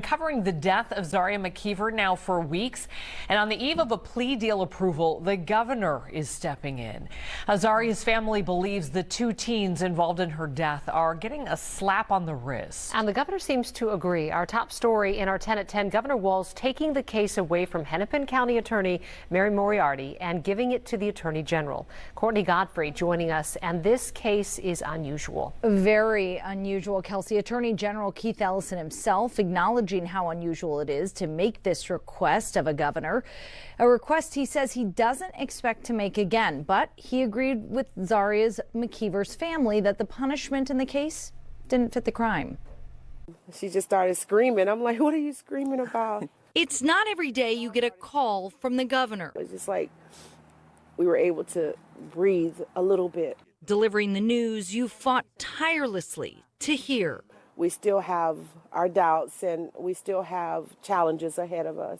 covering the death of Zaria McKeever now for weeks. And on the eve of a plea deal approval, the governor is stepping in. Zaria's family believes the two teens involved in her death are getting a slap on the wrist. And the governor seems to agree. Our top story in our 10 at 10, Governor Walz taking the case away from Hennepin County Attorney Mary Moriarty and giving it to the Attorney General. Courtney Godfrey joining us, and this case is unusual. Very unusual, Kelsey. Attorney General Keith Ellison himself acknowledging how unusual it is to make this request of a governor. A request he says he doesn't expect to make again, but he agreed with Zaria McKeever's family that the punishment in the case didn't fit the crime. She just started screaming. I'm like, what are you screaming about? It's not every day you get a call from the governor. It's just like we were able to breathe a little bit. Delivering the news you fought tirelessly to hear. We still have our doubts and we still have challenges ahead of us.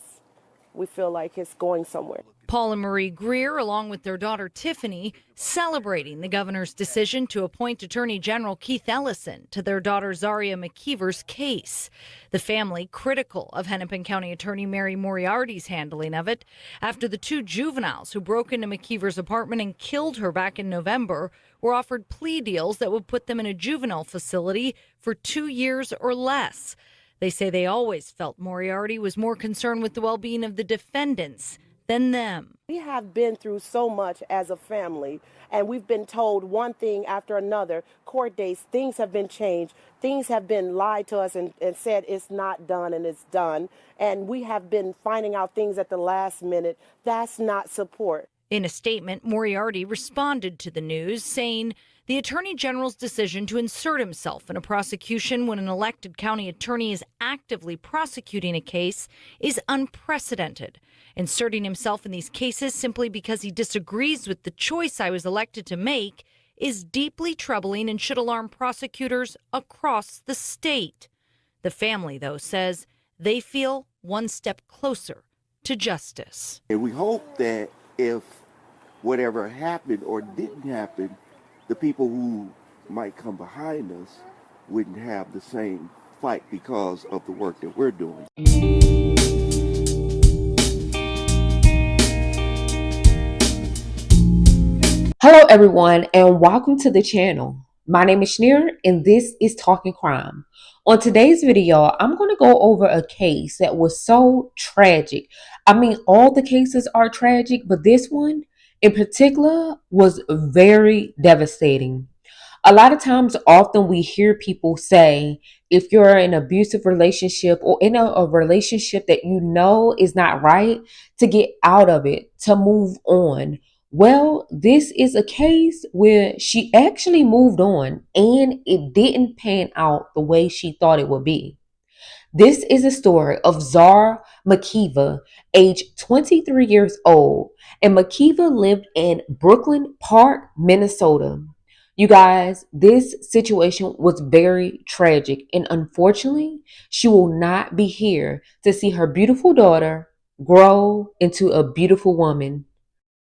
We feel like it's going somewhere. Paul and Marie Greer, along with their daughter Tiffany, celebrating the governor's decision to appoint Attorney General Keith Ellison to their daughter Zaria McKeever's case. The family critical of Hennepin County Attorney Mary Moriarty's handling of it after the two juveniles who broke into McKeever's apartment and killed her back in November were offered plea deals that would put them in a juvenile facility for 2 years or less. They say they always felt Moriarty was more concerned with the well-being of the defendants than them. We have been through so much as a family, and we've been told one thing after another. Court dates, things have been changed. Things have been lied to us and said it's not done and it's done. And we have been finding out things at the last minute. That's not support. In a statement, Moriarty responded to the news, saying the Attorney General's decision to insert himself in a prosecution when an elected county attorney is actively prosecuting a case is unprecedented. Inserting himself in these cases simply because he disagrees with the choice I was elected to make is deeply troubling and should alarm prosecutors across the state. The family, though, says they feel one step closer to justice. And we hope that if whatever happened or didn't happen, the people who might come behind us wouldn't have the same fight because of the work that we're doing. Hello everyone and welcome to the channel. My name is Shnir and this is Talking Crime. On today's video, I'm going to go over a case that was so tragic. I mean, all the cases are tragic, but this one in particular was very devastating. A lot of times, often we hear people say, if you're in an abusive relationship or in a relationship that you know is not right, to get out of it, to move on. Well, this is a case where she actually moved on and it didn't pan out the way she thought it would be. This is a story of Zaria McKeever, age 23 years old, and McKeever lived in Brooklyn Park, Minnesota. You guys, this situation was very tragic, and unfortunately, she will not be here to see her beautiful daughter grow into a beautiful woman.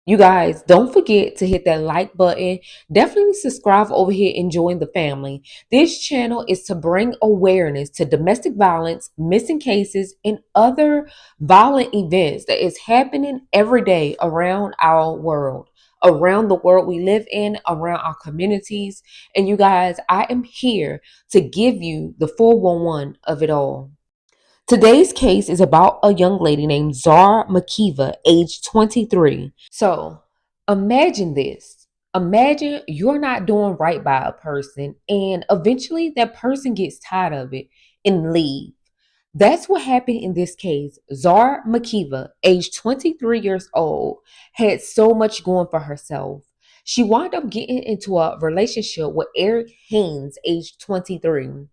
You guys, don't forget to hit that like button. Definitely subscribe over here and join the family. This channel is to bring awareness to domestic violence, missing cases, and other violent events that is happening every day around our world, around the world we live in, around our communities. And you guys, I am here to give you the 411 of it all. Today's case is about a young lady named Zaria McKeever, age 23. So imagine this. Imagine you're not doing right by a person and eventually that person gets tired of it and leave. That's what happened in this case. Zaria McKeever, age 23 years old, had so much going for herself. She wound up getting into a relationship with Eric Haynes, age 23.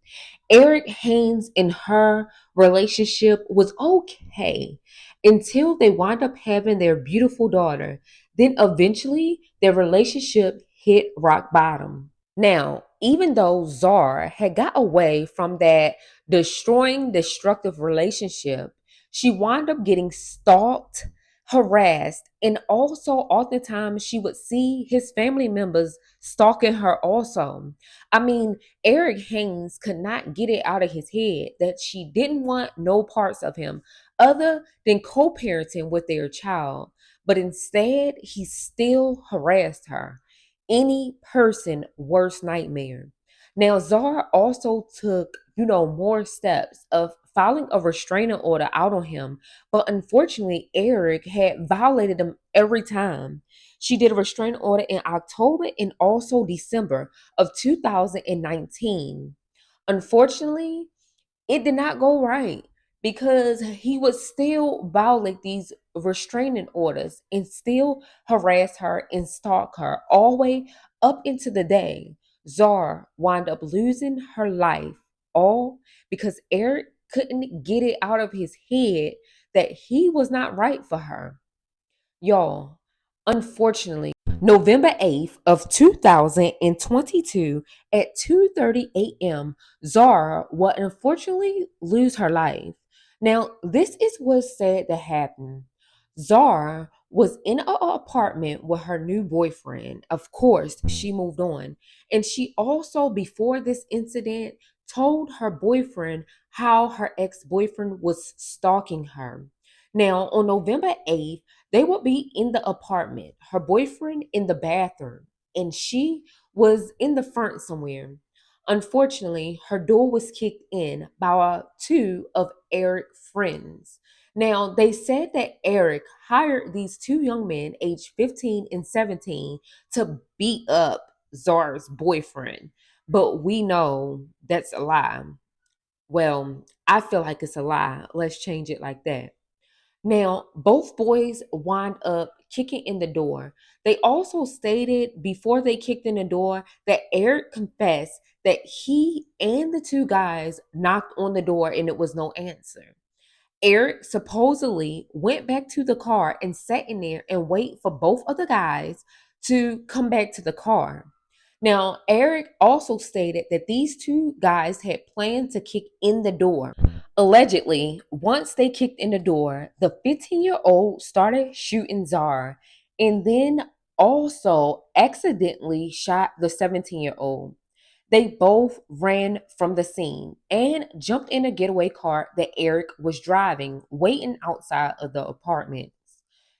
Eric Haynes and her relationship was okay until they wound up having their beautiful daughter. Then eventually their relationship hit rock bottom. Now, even though Zaria had got away from that destructive relationship, she wound up getting stalked, harassed, and also oftentimes she would see his family members stalking her also. I mean, Eric Haynes could not get it out of his head that she didn't want no parts of him other than co-parenting with their child, but instead he still harassed her. Any person worst nightmare. Now, Zara also took, more steps of filing a restraining order out on him, but unfortunately, Eric had violated them every time. She did a restraining order in October and also December of 2019. Unfortunately, it did not go right because he would still violate these restraining orders and still harass her and stalk her all the way up into the day Zara wound up losing her life, all because Eric couldn't get it out of his head that he was not right for her. Y'all, unfortunately, November 8th of 2022 at 2:30 a.m., Zara would unfortunately lose her life. Now, this is what's said to happen. Zara was in an apartment with her new boyfriend. Of course, she moved on. And she also, before this incident, told her boyfriend how her ex-boyfriend was stalking her. Now, on November 8th, they would be in the apartment, her boyfriend in the bathroom, and she was in the front somewhere. Unfortunately, her door was kicked in by two of Eric's friends. Now, they said that Eric hired these two young men, aged 15 and 17, to beat up Zara's boyfriend. But we know that's a lie. Well, I feel like it's a lie. Let's change it like that. Now, both boys wind up kicking in the door. They also stated before they kicked in the door that Eric confessed that he and the two guys knocked on the door and it was no answer. Eric supposedly went back to the car and sat in there and wait for both of the guys to come back to the car. Now, Eric also stated that these two guys had planned to kick in the door. Allegedly, once they kicked in the door, the 15-year-old started shooting Zara and then also accidentally shot the 17-year-old. They both ran from the scene and jumped in a getaway car that Eric was driving, waiting outside of the apartments.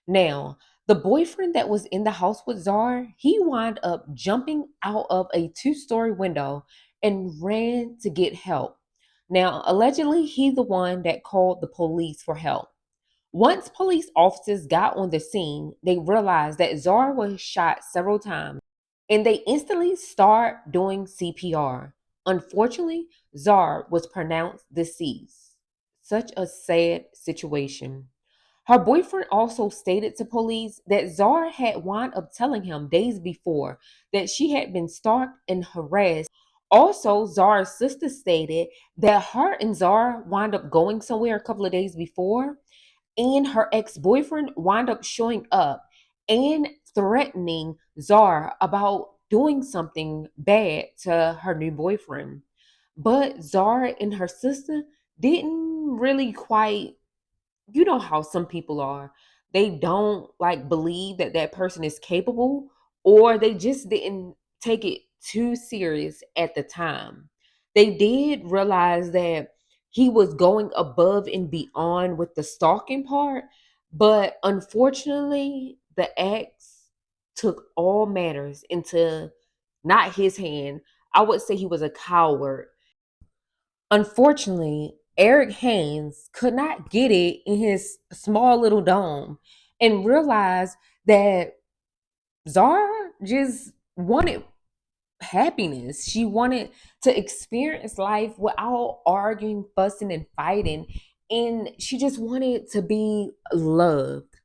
Now, the boyfriend that was in the house with Zara, he wound up jumping out of a two-story window and ran to get help. Now, allegedly, he's the one that called the police for help. Once police officers got on the scene, they realized that Zara was shot several times and they instantly start doing CPR. Unfortunately, Zara was pronounced deceased. Such a sad situation. Her boyfriend also stated to police that Zara had wound up telling him days before that she had been stalked and harassed. Also, Zara's sister stated that her and Zara wound up going somewhere a couple of days before, and her ex-boyfriend wound up showing up and threatening Zara about doing something bad to her new boyfriend. But Zara and her sister didn't really quite, how some people are. They don't like believe that that person is capable, or they just didn't take it too serious at the time. They did realize that he was going above and beyond with the stalking part, but unfortunately, the ex took all matters into not his hand. I would say he was a coward. Unfortunately, Eric Haynes could not get it in his small little dome and realized that Zara just wanted happiness. She wanted to experience life without arguing, fussing, and fighting. And she just wanted to be loved.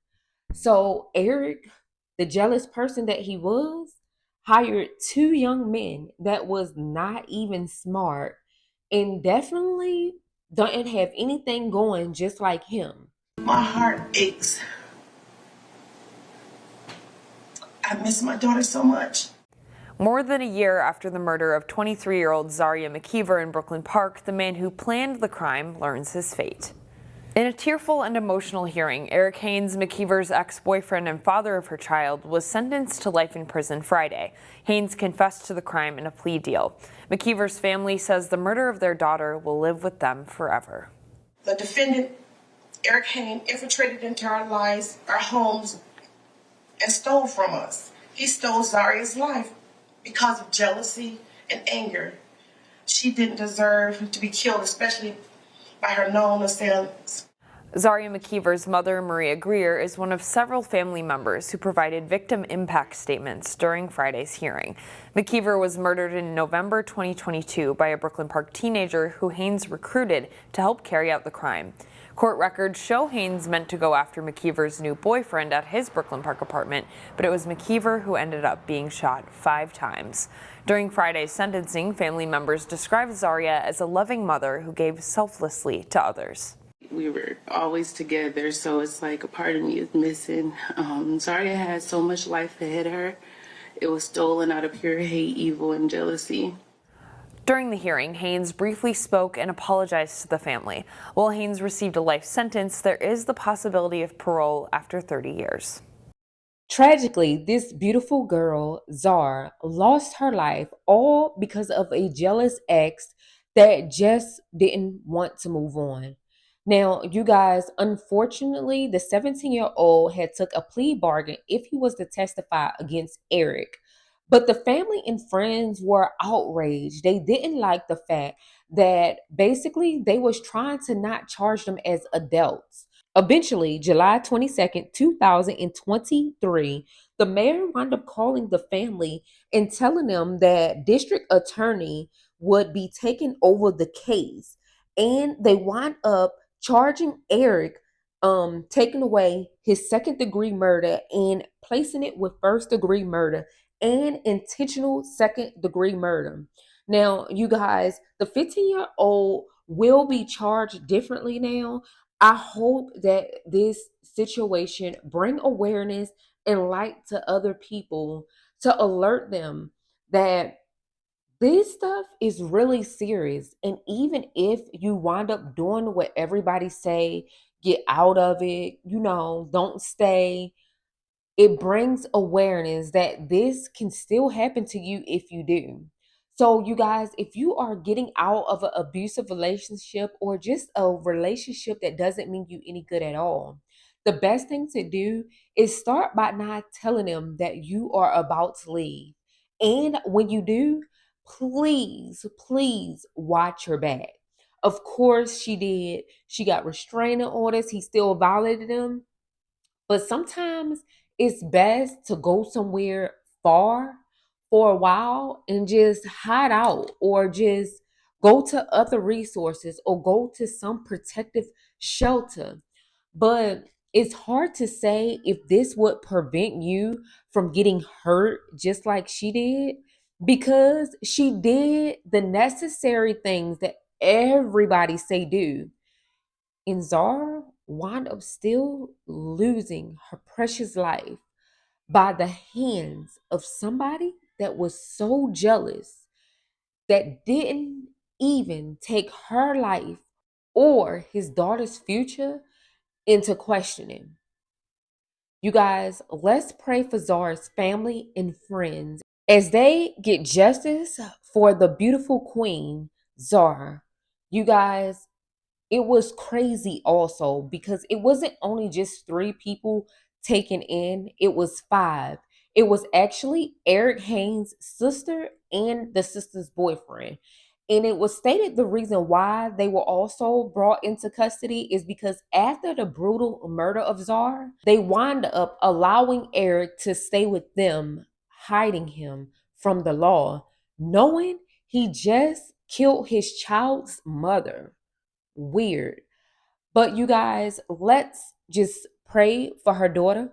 So Eric, the jealous person that he was, hired two young men that was not even smart and definitely don't have anything going just like him. My heart aches. I miss my daughter so much. More than a year after the murder of 23-year-old Zaria McKeever in Brooklyn Park, the man who planned the crime learns his fate. In a tearful and emotional hearing, Eric Haynes, McKeever's ex-boyfriend and father of her child, was sentenced to life in prison Friday. Haynes confessed to the crime in a plea deal. McKeever's family says the murder of their daughter will live with them forever. The defendant, Eric Haynes, infiltrated into our lives, our homes, and stole from us. He stole Zaria's life because of jealousy and anger. She didn't deserve to be killed, especially by her known assailants. Zaria McKeever's mother, Maria Greer, is one of several family members who provided victim impact statements during Friday's hearing. McKeever was murdered in November 2022 by a Brooklyn Park teenager who Haynes recruited to help carry out the crime. Court records show Haynes meant to go after McKeever's new boyfriend at his Brooklyn Park apartment, but it was McKeever who ended up being shot 5 times. During Friday's sentencing, family members described Zaria as a loving mother who gave selflessly to others. We were always together, so it's like a part of me is missing. Zaria had so much life ahead of her. It was stolen out of pure hate, evil, and jealousy. During the hearing, Haynes briefly spoke and apologized to the family. While Haynes received a life sentence, there is the possibility of parole after 30 years. Tragically, this beautiful girl, Zar, lost her life all because of a jealous ex that just didn't want to move on. Now, you guys, unfortunately, the 17-year-old had took a plea bargain if he was to testify against Eric. But the family and friends were outraged. They didn't like the fact that basically they was trying to not charge them as adults. Eventually, July 22nd, 2023, the mayor wound up calling the family and telling them that district attorney would be taking over the case. And they wound up charging Eric, taking away his second-degree murder and placing it with first-degree murder and intentional second-degree murder. Now, you guys, the 15-year-old will be charged differently now. I hope that this situation bring awareness and light to other people to alert them that this stuff is really serious. And even if you wind up doing what everybody say, get out of it, don't stay, it brings awareness that this can still happen to you if you do. So you guys, if you are getting out of an abusive relationship or just a relationship that doesn't mean you any good at all, the best thing to do is start by not telling them that you are about to leave. And when you do, please watch her back. Of course she did. She got restraining orders. He still violated them. But sometimes it's best to go somewhere far for a while and just hide out, or just go to other resources, or go to some protective shelter. But it's hard to say if this would prevent you from getting hurt just like she did, because she did the necessary things that everybody say do. And Zara wound up still losing her precious life by the hands of somebody that was so jealous that didn't even take her life or his daughter's future into questioning. You guys, let's pray for Zara's family and friends as they get justice for the beautiful queen, Zara. You guys, it was crazy also because it wasn't only just 3 people taken in, it was 5. It was actually Eric Haynes' sister and the sister's boyfriend. And it was stated the reason why they were also brought into custody is because after the brutal murder of Zara, they wound up allowing Eric to stay with them, hiding him from the law, knowing he just killed his child's mother. Weird. But you guys, let's just pray for her daughter,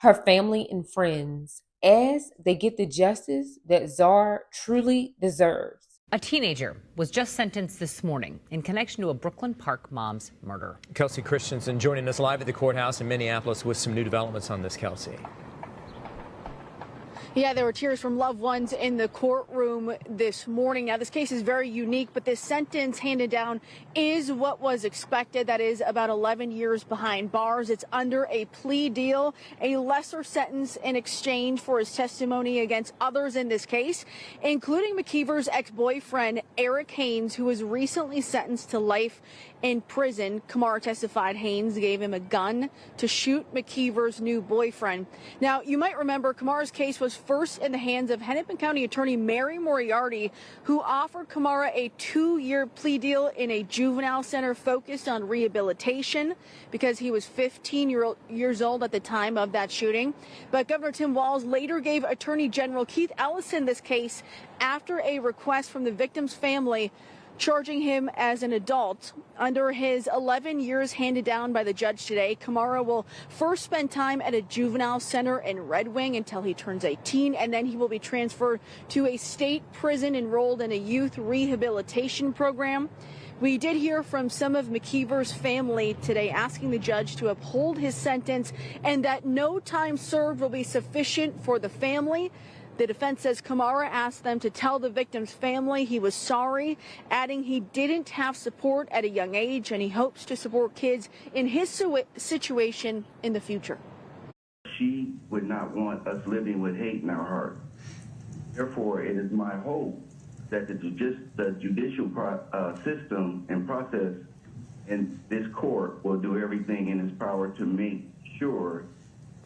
her family, and friends as they get the justice that Zara truly deserves. A teenager was just sentenced this morning in connection to a Brooklyn Park mom's murder. Kelsey Christensen joining us live at the courthouse in Minneapolis with some new developments on this, Kelsey. Yeah, there were tears from loved ones in the courtroom this morning. Now, this case is very unique, but this sentence handed down is what was expected. That is about 11 years behind bars. It's under a plea deal, a lesser sentence in exchange for his testimony against others in this case, including McKeever's ex-boyfriend, Eric Haynes, who was recently sentenced to life in prison. Kamara testified Haynes gave him a gun to shoot McKeever's new boyfriend. Now, you might remember Kamara's case was first in the hands of Hennepin County Attorney Mary Moriarty, who offered Kamara a 2-year plea deal in a juvenile center focused on rehabilitation because he was 15 years old at the time of that shooting. But Governor Tim Walz later gave Attorney General Keith Ellison this case after a request from the victim's family charging him as an adult. Under his 11 years handed down by the judge today, Kamara will first spend time at a juvenile center in Red Wing until he turns 18, and then he will be transferred to a state prison enrolled in a youth rehabilitation program. We did hear from some of McKeever's family today asking the judge to uphold his sentence and that no time served will be sufficient for the family. The defense says Kamara asked them to tell the victim's family he was sorry, adding he didn't have support at a young age and he hopes to support kids in his situation in the future. She would not want us living with hate in our heart. Therefore, it is my hope that the judicial system and process in this court will do everything in its power to make sure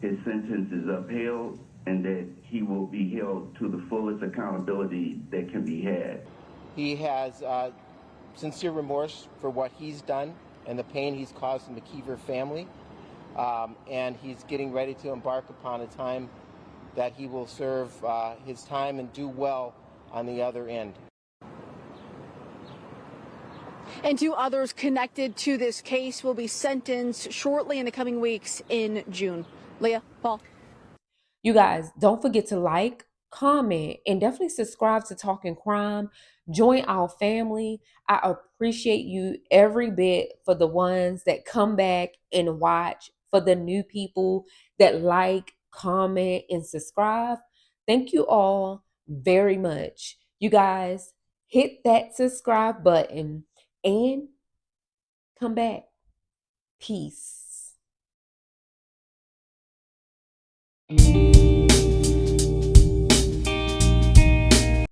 his sentence is upheld and that he will be held to the fullest accountability that can be had. He has sincere remorse for what he's done and the pain he's caused the McKeever family, and he's getting ready to embark upon a time that he will serve his time and do well on the other end. And 2 others connected to this case will be sentenced shortly in the coming weeks in June. Leah, Paul. You guys, don't forget to like, comment, and definitely subscribe to Talking Crime. Join our family. I appreciate you every bit for the ones that come back and watch, for the new people that like, comment, and subscribe. Thank you all very much. You guys, hit that subscribe button and come back. Peace.